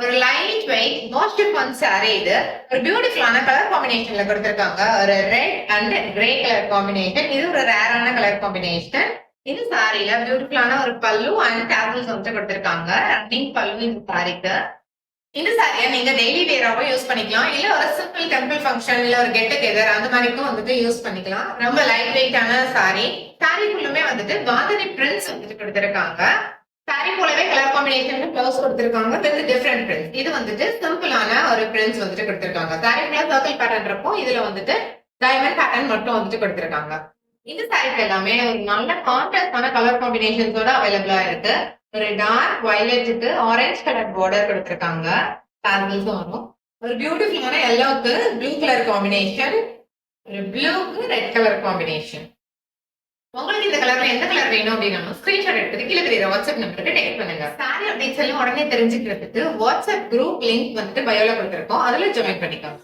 ஒரு light weight most fun sorry இது. ஒரு பியூட்டிஃபுல்லான கலர் காம்பினேஷன்ல கொடுத்திருக்காங்க. ஒரு red and grey colour combination. இது ஒரு ரேரான கலர் காம்பினேஷன். இந்த சாரில பியூட்டிஃபுல்லான ஒரு பல்லு அண்ட் டேசல்ஸ் வந்து கொடுத்திருக்காங்க. ரன்னிங் பல்லு இந்த சாரிக்கு. இந்த சாரியை நீங்க டெய்லி வேராவும் யூஸ் பண்ணிக்கலாம். இல்ல ஒரு சிம்பிள் டெம்பிள் ஃபங்க்ஷன் இல்ல ஒரு கெட் டுகெதர் அந்த மாதிரிக்கும் வந்துட்டு யூஸ் பண்ணிக்கலாம். ரொம்ப லைட் வெயிட்டான சாரி. சாரி ஃபுல்லுமே வந்துட்டு பாந்தனி பிரிண்ட்ஸ் வந்துட்டு கொடுத்திருக்காங்க. சாரி போலவே கலர் காம்பினேஷன் பிளவுஸ் கொடுத்திருக்காங்க வித் டிஃபரெண்ட் பிரிண்ட்ஸ். இது வந்துட்டு சிம்பிளான ஒரு பிரிண்ட்ஸ் வந்துட்டு கொடுத்திருக்காங்க. சாரி ஃபுல்லா சர்க்கிள் பேட்டர்ன் இருக்கும். இதுல வந்துட்டு டைமண்ட் பேட்டர்ன் மட்டும் வந்துட்டு கொடுத்திருக்காங்க. இந்த சாரிக்கு எல்லாமே ஒரு நல்ல கான்ட்ராஸ்டான கலர் காம்பினேஷன்ஸோட அவைலபிளா இருக்கு. ஒரு டார்க் வயலட்டுக்கு ஆரஞ்சு கலர் பார்டர் கொடுத்திருக்காங்க. டாசல்ஸும் வரும். ஒரு பியூட்டிஃபுல்லான எல்லோக்கு ப்ளூ கலர் காம்பினேஷன். ஒரு ப்ளூக்கு ரெட் கலர் காம்பினேஷன். உங்களுக்கு இந்த கலர்ல எந்த கலர் வேணும் அப்படின்னா ஸ்கிரீன்ஷாட் எடுத்து கீழே தெரியுற வாட்ஸ்அப் நம்பருக்கு டெக்ஸ்ட் பண்ணுங்க. சாரி அப்டேட்ஸ் எல்லாம் உடனே தெரிஞ்சுக்கிறதுக்கு வாட்ஸ்அப் குரூப் லிங்க் வந்துட்டு பயோல கொடுத்திருக்கோம். அதுல ஜாயின் பண்ணிக்கோங்க.